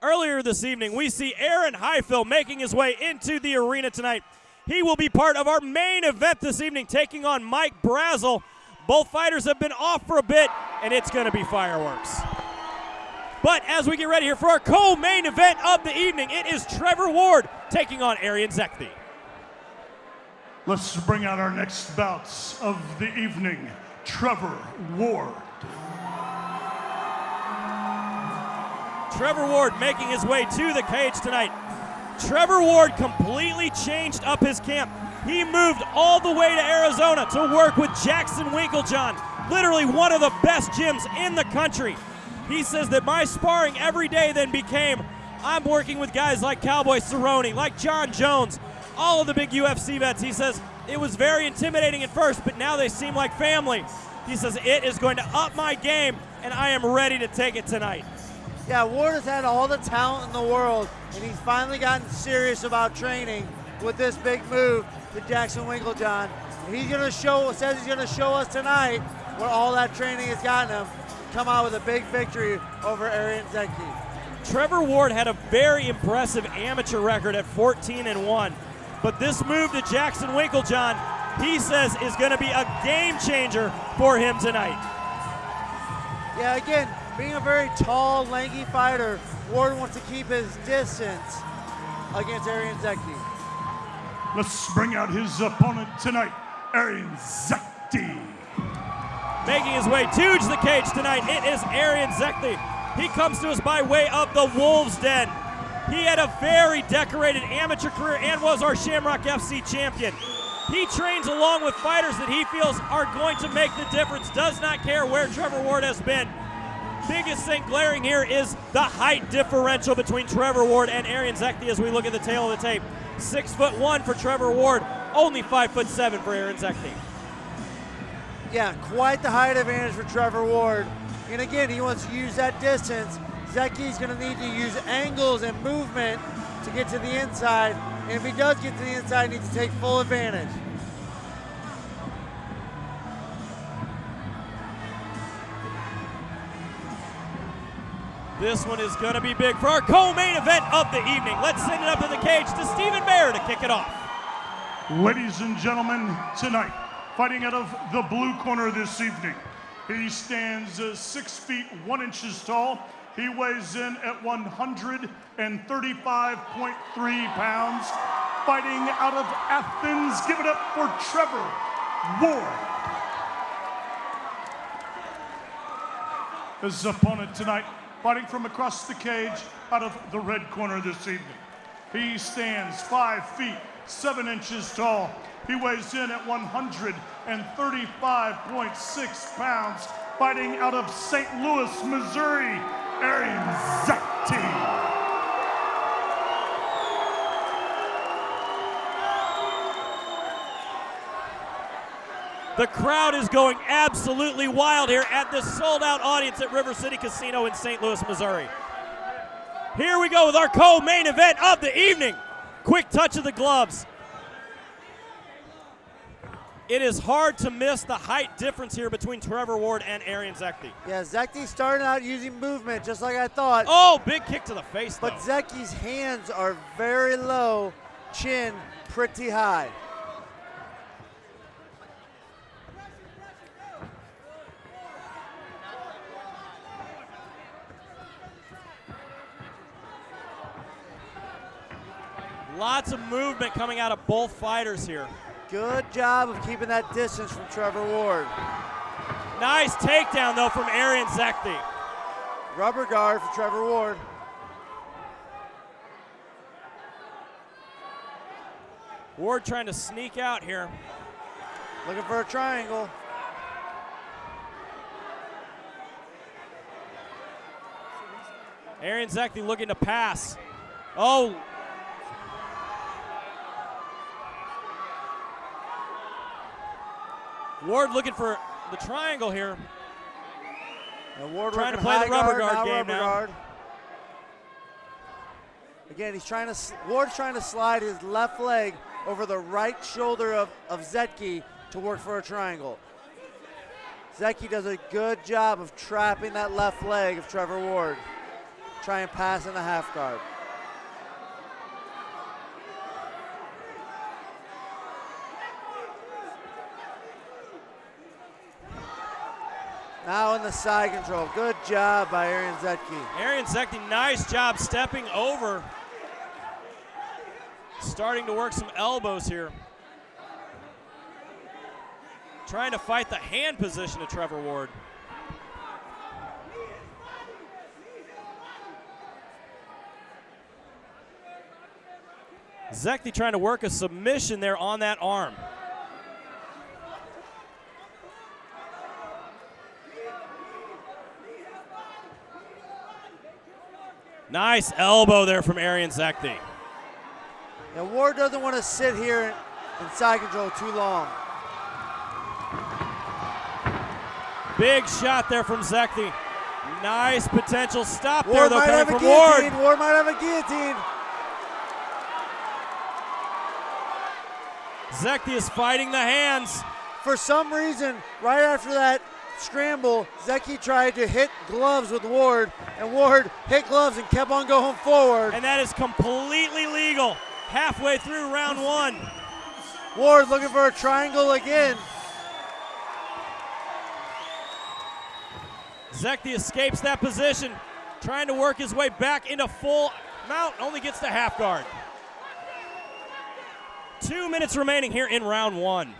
Earlier this evening, we see Aaron Highfill making his way into the arena tonight. He will be part of our main event this evening, taking on Mike Brazel. Both fighters have been off for a bit, and it's going to be fireworks. But as we get ready here for our co-main event of the evening, it is Trevor Ward taking on Erion Zekthi. Let's bring out our next bouts of the evening. Trevor Ward. Trevor Ward making his way to the cage tonight. Trevor Ward completely changed up his camp. He moved all the way to Arizona to work with Jackson Winklejohn, literally one of the best gyms in the country. He says that my sparring every day then became, I'm working with guys like Cowboy Cerrone, like John Jones, all of the big UFC vets. He says it was very intimidating at first, but now they seem like family. He says it is going to up my game, and I am ready to take it tonight. Yeah, Ward has had all the talent in the world, and he's finally gotten serious about training with this big move to Jackson Winklejohn. He's going to says he's going to show us tonight where all that training has gotten him, come out with a big victory over Erion Zekthi. Trevor Ward had a very impressive amateur record at 14-1, but this move to Jackson Winklejohn, he says, is going to be a game changer for him tonight. Yeah, again, being a very tall, lanky fighter, Ward wants to keep his distance against Erion Zekthi. Let's bring out his opponent tonight, Erion Zekthi. Making his way to the cage tonight, it is Erion Zekthi. He comes to us by way of the Wolves Den. He had a very decorated amateur career and was our Shamrock FC champion. He trains along with fighters that he feels are going to make the difference, does not care where Trevor Ward has been. Biggest thing glaring here is the height differential between Trevor Ward and Erion Zekthi as we look at the tail of the tape. 6'1" for Trevor Ward, only 5'7" for Erion Zekthi. Yeah, quite the height advantage for Trevor Ward. And again, he wants to use that distance. Zekhi's going to need to use angles and movement to get to the inside. And if he does get to the inside, he needs to take full advantage. This one is going to be big for our co-main event of the evening. Let's send it up to the cage to Stephen Baer to kick it off. Ladies and gentlemen, tonight, fighting out of the blue corner this evening, he stands 6 feet 1 inches tall. He weighs in at 135.3 pounds. Fighting out of Athens, give it up for Trevor Ward. His opponent tonight, fighting from across the cage out of the red corner this evening. He stands 5 feet 7 inches tall. He weighs in at 135.6 pounds. Fighting out of St. Louis, Missouri, Erion Zekthi. The crowd is going absolutely wild here at this sold-out audience at River City Casino in St. Louis, Missouri. Here we go with our co-main event of the evening. Quick touch of the gloves. It is hard to miss the height difference here between Trevor Ward and Erion Zekthi. Yeah, Zekthi started out using movement just like I thought. Oh, big kick to the face, though. But Zekthi's hands are very low, chin pretty high. Lots of movement coming out of both fighters here. Good job of keeping that distance from Trevor Ward. Nice takedown, though, from Erion Zekthi. Rubber guard for Trevor Ward. Ward trying to sneak out here. Looking for a triangle. Erion Zekthi looking to pass. Oh. Ward looking for the triangle here. And Ward trying to play the rubber guard game rubber now. Guard. Again, Ward's trying to slide his left leg over the right shoulder of Zekthi to work for a triangle. Zekthi does a good job of trapping that left leg of Trevor Ward. try and pass in the half guard. Now in the side control. Good job by Erion Zekthi. Erion Zekthi, nice job stepping over. Starting to work some elbows here. Trying to fight the hand position of Trevor Ward. Zekthi trying to work a submission there on that arm. Nice elbow there from Erion Zekthi. Yeah, Ward doesn't want to sit here in side control too long. Big shot there from Zekthi. Nice potential stop Ward there though might coming have a from Ward. guillotine. Ward might have a guillotine. Zekthi is fighting the hands. For some reason, right after that scramble, Zekthi tried to hit gloves with Ward, and Ward hit gloves and kept on going forward. And that is completely legal. Halfway through round one. Ward looking for a triangle again. Zekthi escapes that position, trying to work his way back into full mount, only gets to half guard. 2 minutes remaining here in round one.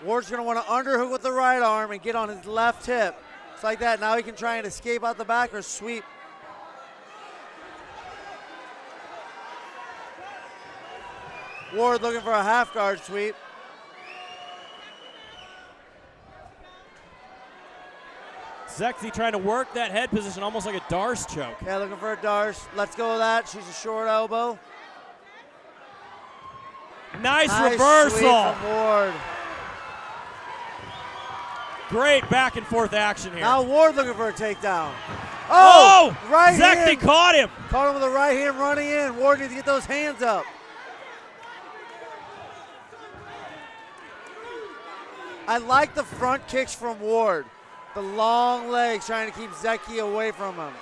Ward's gonna want to underhook with the right arm and get on his left hip. It's like that. Now he can try and escape out the back or sweep. Ward looking for a half guard sweep. Zekthi trying to work that head position almost like a Darce choke. Yeah, looking for a Darce. Let's go with that. She's a short elbow. Nice Sweep reversal. from Ward. Great back and forth action here. Now Ward looking for a takedown. Oh! Right Zekthi hand. caught him. Caught him with the right hand running in. Ward needs to get those hands up. I like the front kicks from Ward. The long legs trying to keep Zekthi away from him.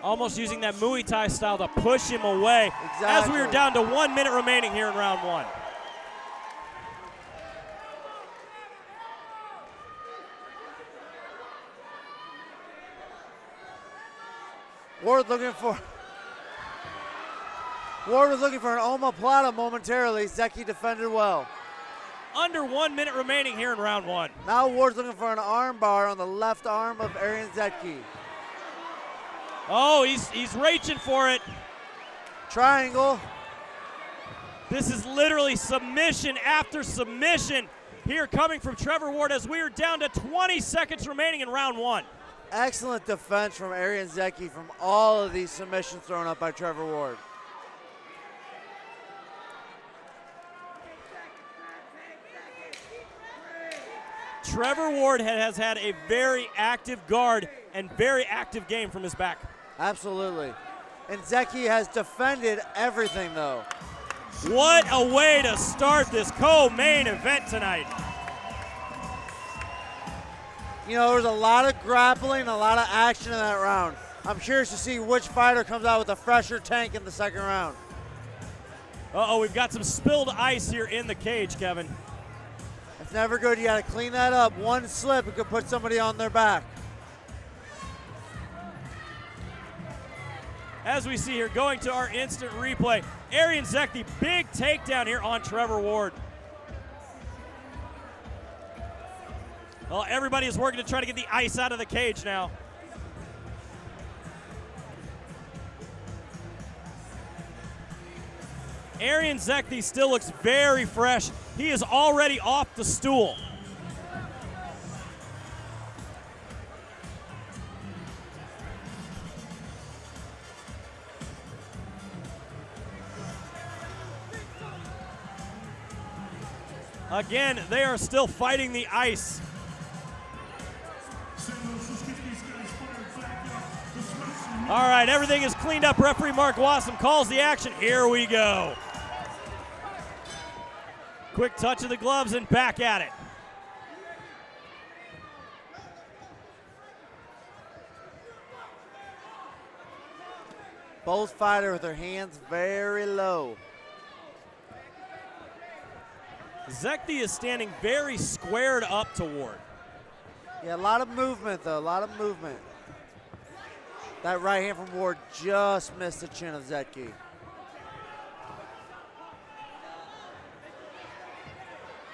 Almost using that Muay Thai style to push him away. Exactly. As we are down to 1 minute remaining here in round one. Ward was looking for an omoplata momentarily. Zekthi defended well. Under 1 minute remaining here in round one. Now Ward's looking for an arm bar on the left arm of Erion Zekthi. Oh, he's reaching for it. Triangle. This is literally submission after submission here coming from Trevor Ward as we are down to 20 seconds remaining in round one. Excellent defense from Erion Zekthi from all of these submissions thrown up by Trevor Ward. Trevor Ward has had a very active guard and very active game from his back. Absolutely. And Zekthi has defended everything, though. What a way to start this co-main event tonight. You know, there was a lot of grappling, a lot of action in that round. I'm curious to see which fighter comes out with a fresher tank in the second round. Uh-oh, we've got some spilled ice here in the cage, Kevin. It's never good. You got to clean that up. One slip, it could put somebody on their back. As we see here, going to our instant replay, Erion Zekthi, big takedown here on Trevor Ward. Well, everybody is working to try to get the ice out of the cage now. Erion Zekthi still looks very fresh. He is already off the stool. Again, they are still fighting the ice. All right, everything is cleaned up. Referee Mark Wassam calls the action. Here we go. Quick touch of the gloves and back at it. Both fighters with their hands very low. Zekthi is standing very squared up to Ward. Yeah, a lot of movement, though. A lot of movement. That right hand from Ward just missed the chin of Zekthi.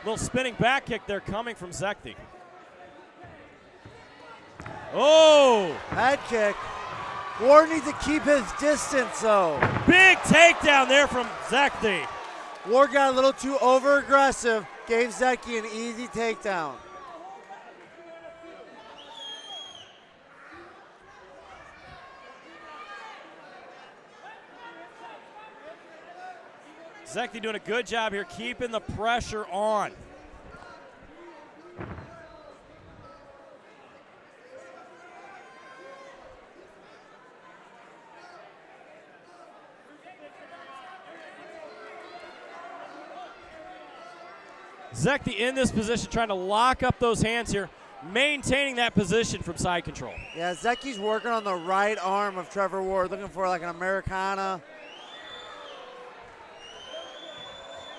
Little spinning back kick there coming from Zekthi. Oh! Head kick. Ward needs to keep his distance, though. Big takedown there from Zekthi. Ward got a little too over-aggressive, gave Zekthi an easy takedown. Zekthi doing a good job here, keeping the pressure on. Zekthi in this position, trying to lock up those hands here, maintaining that position from side control. Yeah, Zekhi's working on the right arm of Trevor Ward, looking for like an Americana.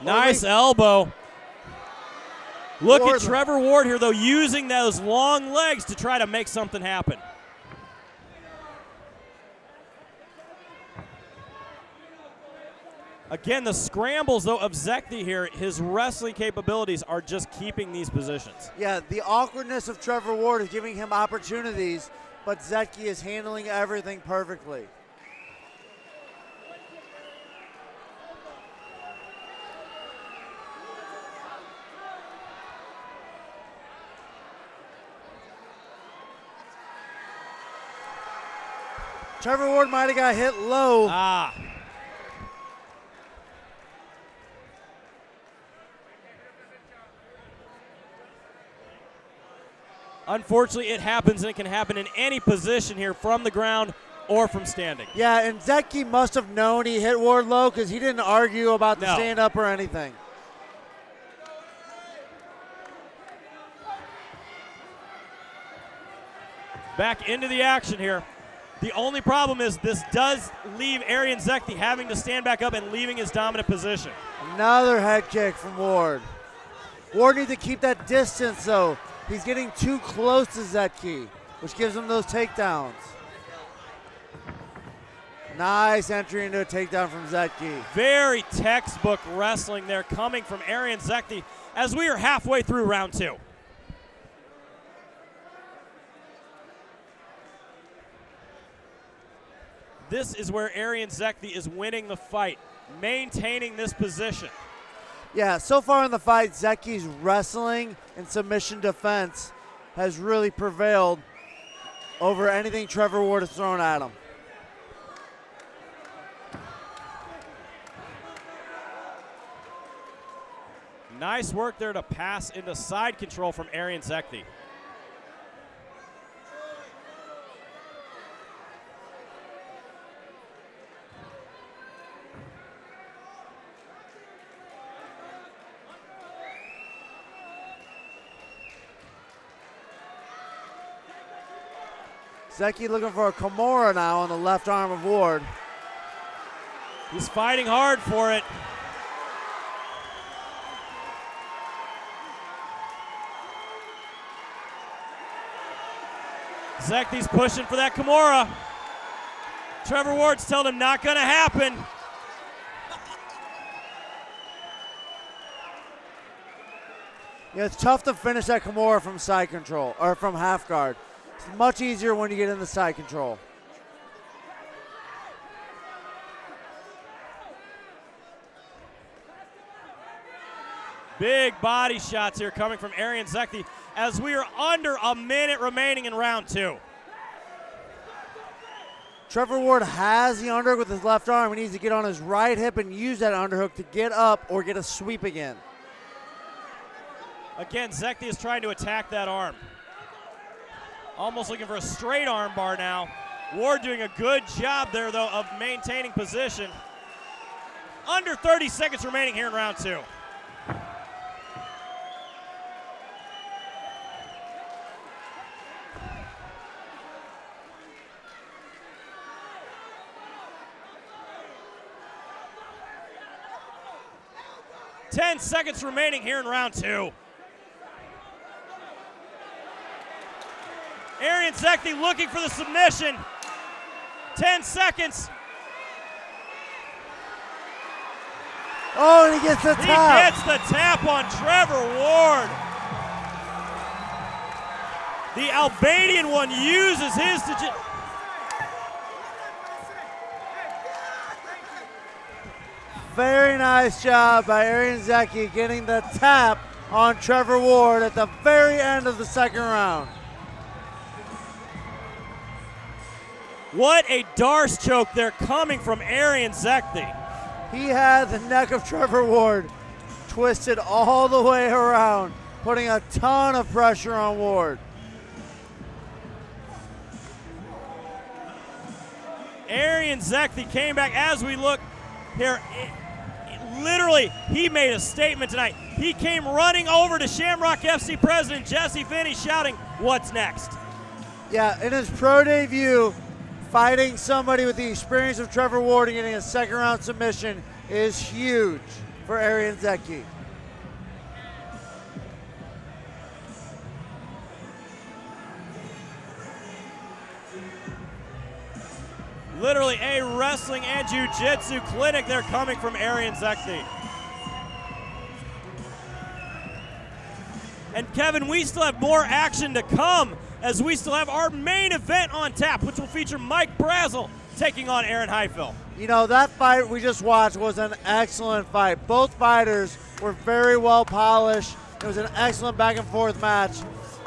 Nice elbow. Look Ward, at Trevor Ward here, though, using those long legs to try to make something happen. Again, the scrambles, though, of Zekthi here, his wrestling capabilities are just keeping these positions. Yeah, the awkwardness of Trevor Ward is giving him opportunities, but Zekthi is handling everything perfectly. Trevor Ward might have got hit low. Unfortunately, it happens, and it can happen in any position here from the ground or from standing. Yeah, and Zekthi must have known he hit Ward low because he didn't argue about the stand-up or anything. Back into the action here. The only problem is this does leave Erion Zekthi having to stand back up and leaving his dominant position. Another head kick from Ward. Ward needs to keep that distance, though. He's getting too close to Zekthi, which gives him those takedowns. Nice entry into a takedown from Zekthi. Very textbook wrestling there coming from Erion Zekthi as we are halfway through round two. This is where Erion Zekthi is winning the fight, maintaining this position. Yeah, so far in the fight, Zekhi's wrestling and submission defense has really prevailed over anything Trevor Ward has thrown at him. Nice work there to pass into side control from Erion Zekthi. Zekthi looking for a Kimura now on the left arm of Ward. He's fighting hard for it. Zekthi's pushing for that Kimura. Trevor Ward's telling him not gonna happen. Yeah, it's tough to finish that Kimura from side control, or from half guard. It's much easier when you get in the side control. Big body shots here coming from Erion Zekthi as we are under a minute remaining in round two. Trevor Ward has the underhook with his left arm. He needs to get on his right hip and use that underhook to get up or get a sweep again. Again, Zekthi is trying to attack that arm. Almost looking for a straight arm bar now. Ward doing a good job there, though, of maintaining position. Under 30 seconds remaining here in round two. 10 seconds remaining here in round 2. Erion Zekthi looking for the submission. 10 seconds. Oh, and he gets the tap. He gets the tap on Trevor Ward. The Albanian one uses his to Very nice job by Erion Zekthi getting the tap on Trevor Ward at the very end of the second round. What a Darce choke there coming from Erion Zekthi. He had the neck of Trevor Ward twisted all the way around, putting a ton of pressure on Ward. Erion Zekthi came back as we look here. Literally, he made a statement tonight. He came running over to Shamrock FC president Jesse Finney shouting, "What's next?" Yeah, in his pro debut, fighting somebody with the experience of Trevor Ward and getting a second round submission is huge for Erion Zekthi. Literally a wrestling and jiu-jitsu clinic there coming from Erion Zekthi. And Kevin, we still have more action to come as we still have our main event on tap, which will feature Mike Brazel taking on Aaron Heifel. You know, that fight we just watched was an excellent fight. Both fighters were very well polished. It was an excellent back and forth match.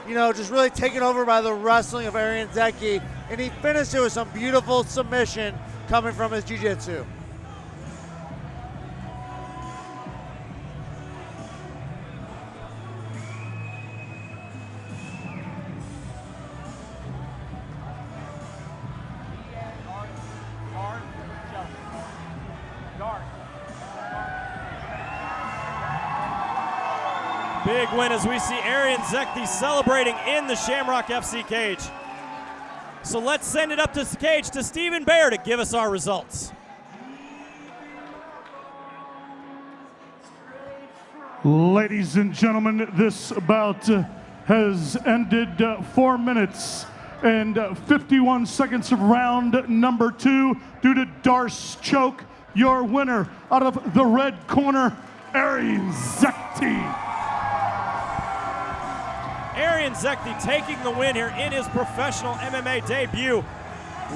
You know, just really taken over by the wrestling of Erion Zekthi, and he finished it with some beautiful submission coming from his jiu-jitsu. Big win as we see Erion Zekthi celebrating in the Shamrock FC cage. So let's send it up to the cage to Stephen Bayer to give us our results. Ladies and gentlemen, this bout has ended 4 minutes and 51 seconds of round number 2 due to Darce choke. Your winner out of the red corner, Erion Zekthi. Erion Zekthi taking the win here in his professional MMA debut.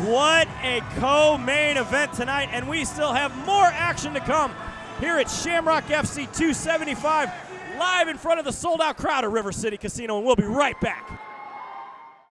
What a co-main event tonight, and we still have more action to come here at Shamrock FC 275, live in front of the sold-out crowd at River City Casino, and we'll be right back.